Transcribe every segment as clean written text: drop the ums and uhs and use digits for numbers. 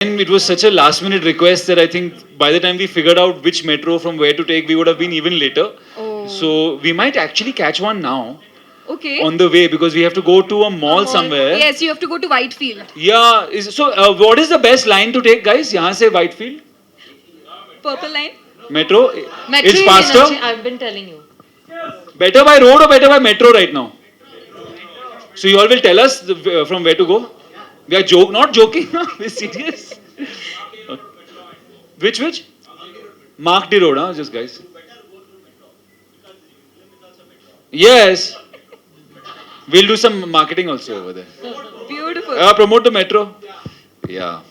And it was such a last minute request that I think by the time we figured out which metro from where to take, we would have been even later. Oh. So we might actually catch one now Okay. on the way because we have to go to a mall mall. somewhere. Yes, you have to go to Whitefield. Yeah. What is the best line to take, guys? यहाँ से Whitefield Purple line. metro. Metro It's is faster. energy, I've been telling you. Better by road or better by metro right now? So you all will tell us from where to go. We are not joking. We're serious. Which? Mark the road, huh? Just guys. Yes. We'll do some marketing also over there. Beautiful. Promote the metro. Yeah.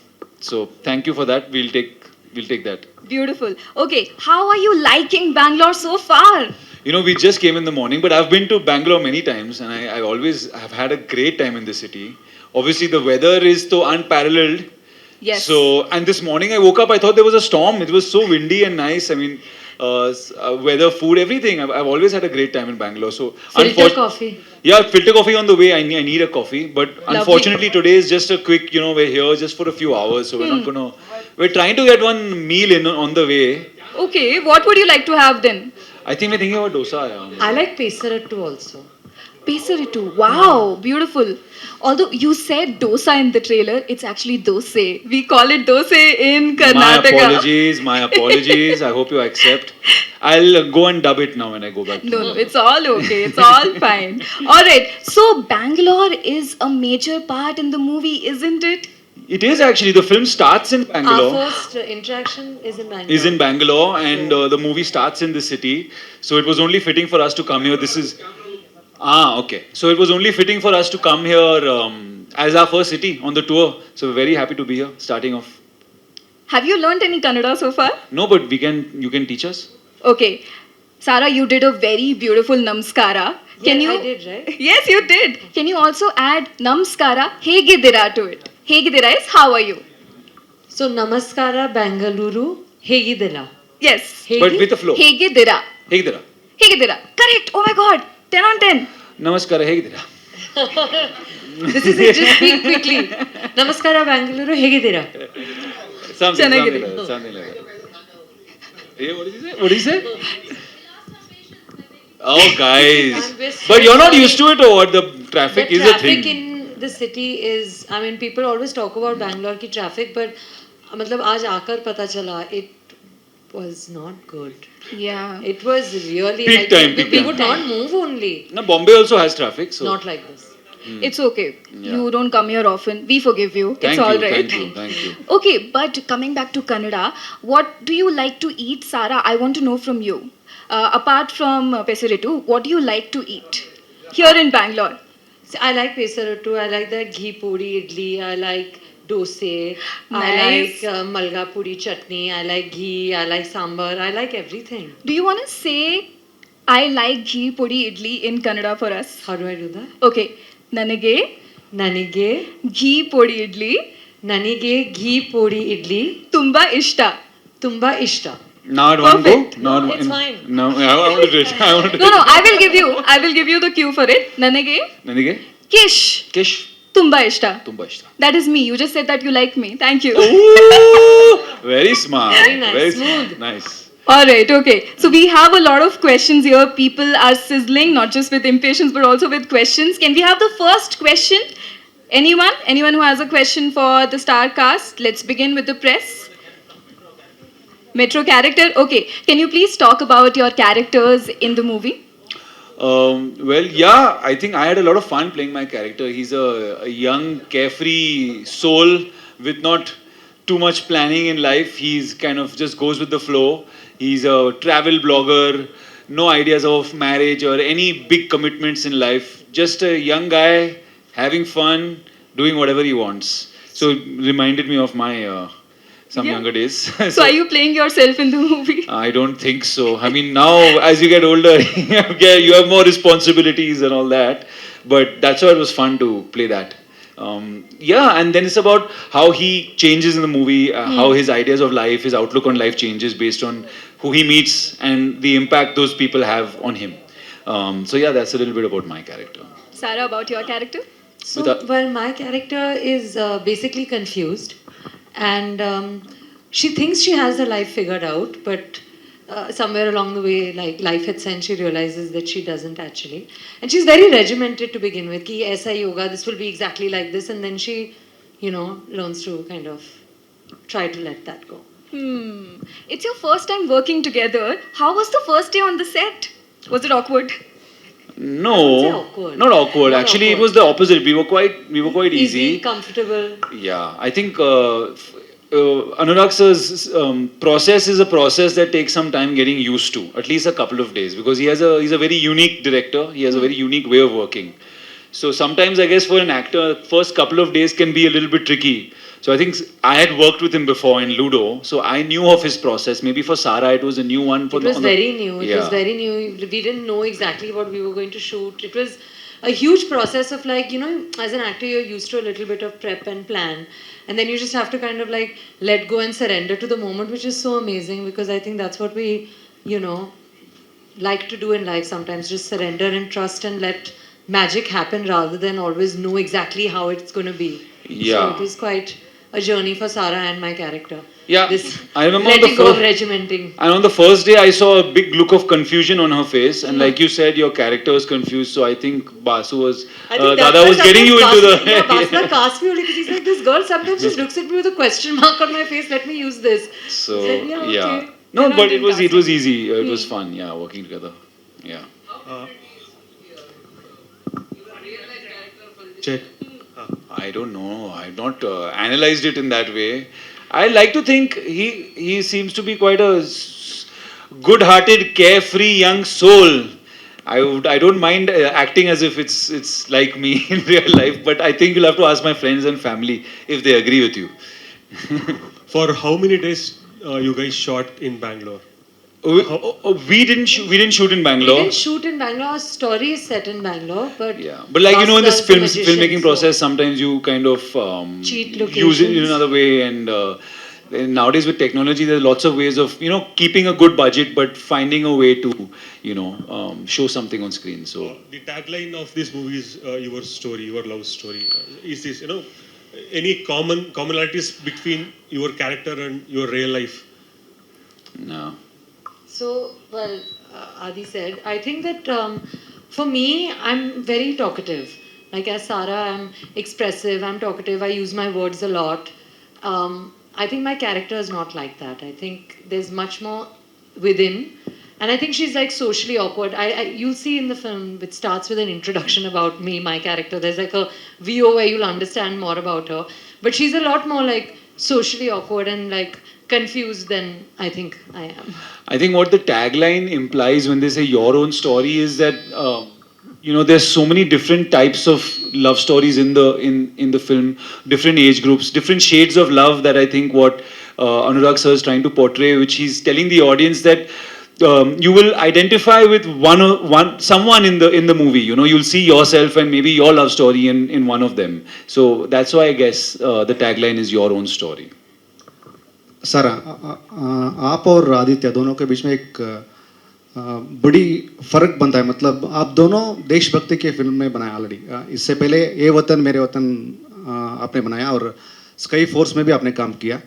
So thank you for that. We'll take that. Beautiful. Okay, how are you liking Bangalore so far? You know, we just came in the morning, but I've been to Bangalore many times, and I always have had a great time in the city. Obviously, the weather is so unparalleled. Yes. So, and this morning I woke up, I thought there was a storm. It was so windy and nice. I mean, weather, food, everything. I've always had a great time in Bangalore. So, Filter coffee. Yeah, filter coffee on the way. I need a coffee, but unfortunately today is just a quick. We're here just for a few hours, so we're not gonna. We're trying to get one meal in on the way. Okay, what would you like to have then? I think we're thinking about dosa. Yeah. I like pesarattu also. Pesaritu. Wow, beautiful. Although you said dosa in the trailer, it's actually dose. We call it dose in Karnataka. My apologies. I hope you accept. I'll go and dub it now when I go back. No, it's all okay. It's all fine. All right. So Bangalore is a major part in the movie, isn't it? It is actually. The film starts in Bangalore. Our first interaction is in Bangalore. Is in Bangalore, and the movie starts in the city. So it was only fitting for us to come here. Okay. So it was only fitting for us to come here as our first city on the tour. So we're very happy to be here, starting off. Have you learned any Kannada so far? No, but you can teach us. Okay. Sara, you did a very beautiful namaskara. Can you? I did, right? Yes, you did. Can you also add namaskara hegidira to it? Hegidira is how are you? So, Namaskara Bangalore, Hegidela. Yes. But with a flow. Hegidira. Hegidira. Hegidira. Correct. Oh my god. 10 on 10. Namaskara, hegidira. This is it, just speak quickly. Namaskara Bangalore, Hegidera. Something Chennagiri. like that. Hey, what did he say? Oh, guys. But you're not used to it, or what? The traffic is a thing. Traffic in the city is, I mean, people always talk about Bangalore ki traffic, but मतलब आज आकर पता चला, it was not good. Yeah. It was really Peak like time, we peak time. would not move only. No, Bombay also has traffic, so. Not like this. It's okay. Yeah. You don't come here often. We forgive you. Thank It's all you, right. Thank you. Okay, but coming back to Kannada, what do you like to eat, Sara? I want to know from you. Apart from Pesaritu, what do you like to eat here in Bangalore? So I like pesarattu. I like that ghee puri idli. I like dosa. Nice. I like malga puri chutney. I like ghee. I like sambar. I like everything. Do you want to say I like ghee puri idli in Kannada for us? How do I do that? Okay. Nanage Nanige ghee puri idli Nanige ghee puri idli tumba ishta. tumba ishta. Now at one go? Perfect. No, it's fine. No, I want to do it. No, I will give you the cue for it. Nanage Nanige? kish Kish? tumba ishta. Tumba ishta. That is me. You just said that you like me. Thank you. Ooh, very smart. Very nice. Smooth. Nice. All right, okay. So we have a lot of questions here. People are sizzling, not just with impatience, but also with questions. Can we have the first question? Anyone? Anyone who has a question for the star cast? Let's begin with the press. Metro character. Okay. Can you please talk about your characters in the movie? Well, yeah, I think I had a lot of fun playing my character. He's a young, carefree soul with not too much planning in life. He's kind of just goes with the flow. He's a travel blogger, no ideas of marriage or any big commitments in life. Just a young guy having fun, doing whatever he wants. So it reminded me of my some Yeah. younger days. So are you playing yourself in the movie? I don't think so. I mean, now as you get older, you have more responsibilities and all that. But that's why it was fun to play that. Yeah, and then it's about how he changes in the movie, how his ideas of life, his outlook on life changes based on who he meets and the impact those people have on him. So yeah, that's a little bit about my character. Sarah, about your character? So, With well, my character is basically confused. and she thinks she has her life figured out, but somewhere along the way, like life hits and she realizes that she doesn't actually. And she's very regimented to begin with. Ki aisa hi hoga, this will be exactly like this, and then she, learns to kind of try to let that go. It's your first time working together. How was the first day on the set? Was it awkward? I wouldn't say No, awkward. not awkward. Not Actually, it awkward. was the opposite. We were quite easy. Comfortable. Yeah, I think Anurag sir's process is a process that takes some time getting used to, at least a couple of days, because he's a very unique director. He has a very unique way of working. So sometimes I guess for an actor, first couple of days can be a little bit tricky. So I think I had worked with him before in Ludo, so I knew of his process. Maybe for Sara it was a new one. It was very new. It was Yeah. very new. We didn't know exactly what we were going to shoot. It was a huge process of like, as an actor, you're used to a little bit of prep and plan. And then you just have to kind of like let go and surrender to the moment, which is so amazing because I think that's what we, like to do in life sometimes. Just surrender and trust and let magic happen rather than always know exactly how it's going to be. Yeah. So it was quite a journey for Sara and my character. Yeah, This I remember on the letting go of first, regimenting. and on the first day I saw a big look of confusion on her face, and Hmm. like you said, your character was confused. So I think Basu was, I think that's Dada why was getting you into sometimes the. Yeah, Basna cast me only because he's like, this girl sometimes just looks at me with a question mark on my face. Let me use this. So I said, yeah, yeah, okay. no, Then I but it didn't was cast it was him. easy. It was fun. Yeah, working together. Yeah. Uh, check. I don't know. I've not analyzed it in that way. I like to think he seems to be quite a good-hearted, carefree young soul. I don't mind acting as if it's like me in real life, but I think you'll have to ask my friends and family if they agree with you. For how many days you guys shot in Bangalore? We didn't shoot in We Bangalore. didn't shoot in Bangalore. Our story is set in Bangalore, but Yeah, but like in this Bas does the magician, filmmaking so- process, sometimes you kind of Cheat use it in locations. another way, and nowadays with technology, there's lots of ways of keeping a good budget, but finding a way to show something on screen. So The tagline of this movie is your story, your love story. Is this any commonalities between your character and your real life? no. So, well, Adi said, I think that for me, I'm very talkative. Like as Sara, I'm expressive, I'm talkative, I use my words a lot. I think my character is not like that. I think there's much more within. And I think she's like socially awkward. You'll see in the film, it starts with an introduction about me, my character. There's like a VO where you'll understand more about her. But she's a lot more like socially awkward and like confused than I think I am. I think what the tagline implies when they say your own story is that there's so many different types of love stories in the film, different age groups, different shades of love that I think what Anurag sir is trying to portray, which he's telling the audience that you will identify with someone in the movie. You'll see yourself and maybe your love story in one of them. So that's why I guess the tagline is your own story. सारा आप और आदित्य दोनों के बीच में एक बड़ी फर्क बनता है मतलब आप दोनों देशभक्ति के फिल्म में बनाया ऑलरेडी इससे पहले ये वतन मेरे वतन आपने बनाया और स्काई फोर्स में भी आपने काम किया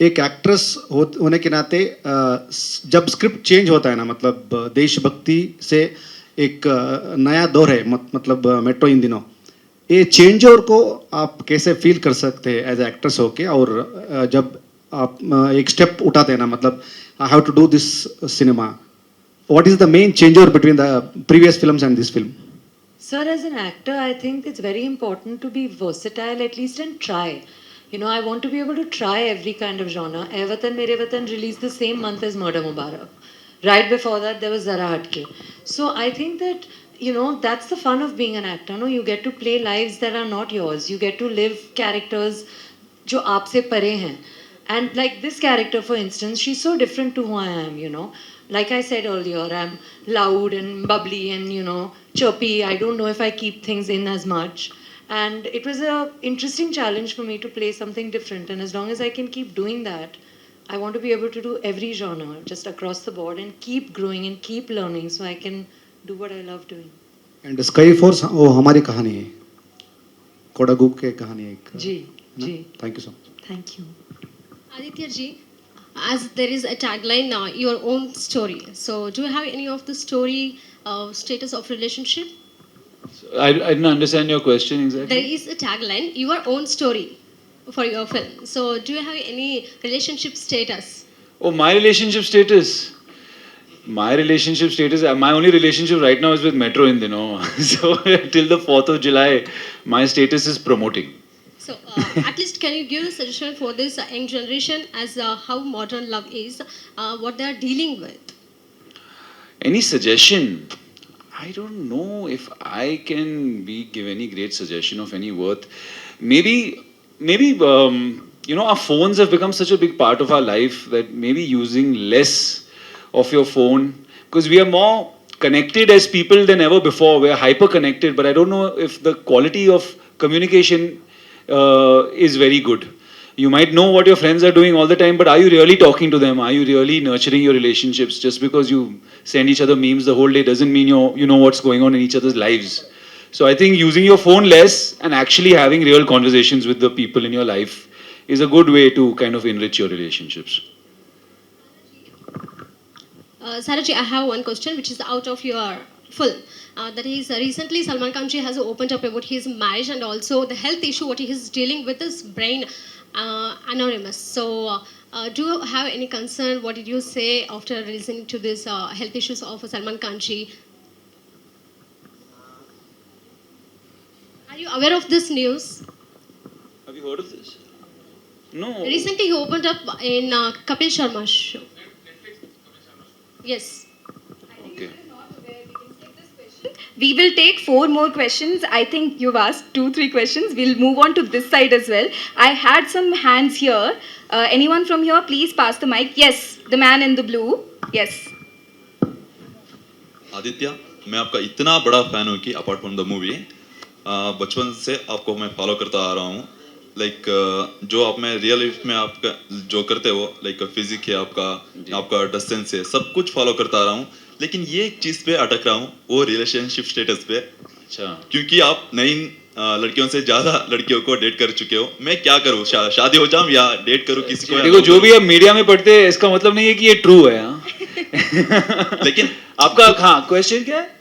एक एक्ट्रेस होने के नाते जब स्क्रिप्ट चेंज होता है ना मतलब देशभक्ति से एक नया दौर है मतलब मेट्रो इन दिनों ये चेंज ओवर को आप कैसे फील कर सकते हैं एज एक्ट्रेस होके और जब आप एक स्टेप उठाते हैं ना मतलब I have to do this cinema what is the main change over between the previous films and this film Sir, as an actor, I think it's very important to be versatile at least and try. I want to be able to try every kind of genre. Ae Watan Mere Watan released the same month as Murder Mubarak. Right before that, there was Zara Hatke. So I think that, that's the fun of being an actor. No, you get to play lives that are not yours. You get to live characters जो आपसे परे हैं. And like this character, for instance, she's so different to who I am. Like I said earlier, I'm loud and bubbly and, chirpy. I don't know if I keep things in as much. And it was an interesting challenge for me to play something different. And as long as I can keep doing that, I want to be able to do every genre just across the board and keep growing and keep learning so I can do what I love doing. And Sky Force वो हमारी कहानी है कोडागू के कहानी है एक जी, जी. Thank you so much Thank you. Aditya ji, as there is a tagline, your own story. So, do you have any of the story status of relationship? I didn't understand your question There exactly. is a tagline, your own story for your film. So, do you have any relationship status? Oh, my relationship status. My only relationship right now is with Metro in, So till the 4th of July, my status is promoting. So, at least can you give a suggestion for this young generation as how modern love is, what they are dealing with? Any suggestion? I don't know if I can give any great suggestion of any worth. Maybe our phones have become such a big part of our life that maybe using less of your phone, because we are more connected as people than ever before. We are hyper connected, but I don't know if the quality of communication is very good. You might know what your friends are doing all the time, but are you really talking to them? Are you really nurturing your relationships? Just because you send each other memes the whole day doesn't mean you know what's going on in each other's lives. So I think using your phone less and actually having real conversations with the people in your life is a good way to kind of enrich your relationships. Sara ji, I have one question which is out of your film. That is, recently Salman Khan ji has opened up about his marriage and also the health issue what he is dealing with his brain anonymous. So, do you have any concern? What did you say after listening to this health issues of Salman Khan ji? Are you aware of this news? Have you heard of this? No. Recently, he opened up in Kapil Sharma show. Yes. Okay. We will take 4 more questions. I think you've asked 2-3 questions. We'll move on to this side as well. I had some hands here. Anyone from here, please pass the mic. Yes, the man in the blue. Yes. Aditya, मैं आपका इतना बड़ा fan हूँ कि apart from the movie बचपन से आपको मैं फॉलो करता आ रहा हूँ लाइक जो आप में रियल लाइफ में आपका जो करते हो लाइक फिजिक है आपका आपका ड्रेस सेंस है सब कुछ फॉलो करता आ रहा हूँ लेकिन ये एक चीज पे अटक रहा हूँ वो रिलेशनशिप स्टेटस पे अच्छा क्योंकि आप नई लड़कियों से ज्यादा लड़कियों को डेट कर चुके हो मैं क्या करूँ शादी हो जाऊँ या डेट करूँ किसी को देखो जो भी आप मीडिया में पढ़ते हैं इसका मतलब नहीं है कि ये ट्रू है हाँ? लेकिन आपका हाँ क्वेश्चन क्या है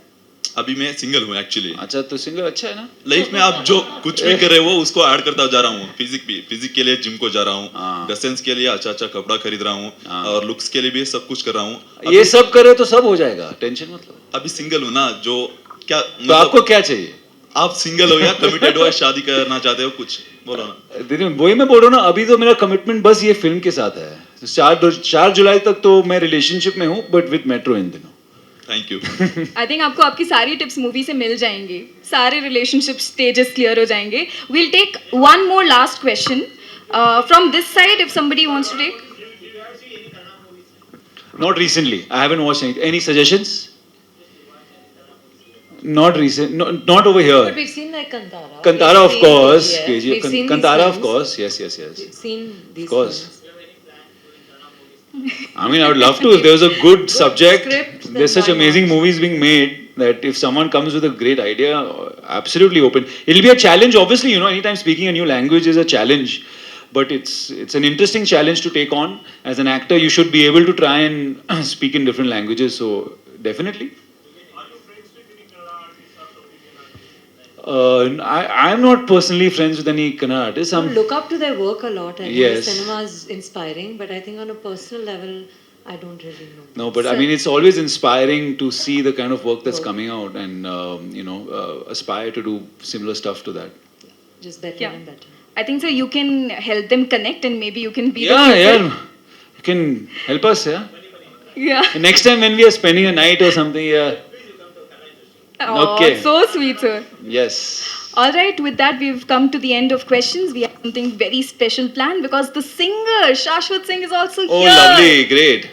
अभी मैं सिंगल हूँ एक्चुअली अच्छा तो सिंगल अच्छा है ना लाइफ में आप जो कुछ भी कर रहे हो उसको ऐड करता जा रहा हूँ फिजिक के लिए जिम को जा रहा हूँ ड्रेसेंस के लिए अच्छा अच्छा कपड़ा खरीद रहा हूँ और लुक्स के लिए भी सब कुछ कर रहा हूँ ये सब करे तो सब हो जाएगा टेंशन मतलब अभी सिंगल हूँ ना जो क्या तो आपको क्या चाहिए आप सिंगल हो या कमिटेड हो या शादी करना चाहते हो कुछ बोलो ना दीदी वही मैं बोल रहा हूँ ना अभी तो मेरा कमिटमेंट बस ये फिल्म के साथ है 4 जुलाई तक तो मैं रिलेशनशिप में हूँ बट विद मेट्रो इन दिनों थैंक यू आई थिंक आपको आपकी सारी टिप्स मूवी से मिल जाएंगी सारे रिलेशनशिप स्टेजेस क्लियर हो जाएंगे we'll take one more last question from this side if somebody wants to take Not recently. I haven't watched any suggestions. Not recent. Not over here. But we've seen like Kantara. Kantara, of course. Yeah. KGF. We've seen Kantara, these of films. course. Yes. We've seen these Of course. films. I mean, I would love to. If there was a good subject, script, then there's such why amazing not? movies being made that if someone comes with a great idea, absolutely open. It'll be a challenge, obviously. Anytime speaking a new language is a challenge. But it's an interesting challenge to take on. As an actor, you should be able to try and speak in different languages. So, definitely. I'm not personally friends with any Kannada artists. I look up to their work a lot. I think Yes. the cinema is inspiring, but I think on a personal level, I don't really know. No, but I So- mean, it's always inspiring to see the kind of work that's coming out and, aspire to do similar stuff to that. Just better Yeah. and better. I think so you can help them connect and maybe you can be Yeah, the yeah. You can help us, yeah? yeah. And next time when we are spending a night or something, yeah. Oh, Okay. so sweet, sir. Yes. All right, with that, we've come to the end of questions. We have something very special planned because the singer, Saswat Singh, is also Oh, here. lovely. Great.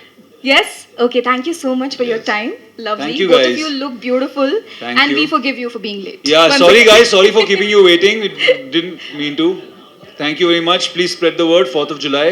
Yes? Okay, thank you so much for your Yes. time. Lovely. Thank you, Both guys. of you look beautiful. Thank and you. we forgive you for being late. Yeah, Once sorry again. guys. Sorry for keeping you waiting. We didn't mean to. Thank you very much. Please spread the word. 4th of July.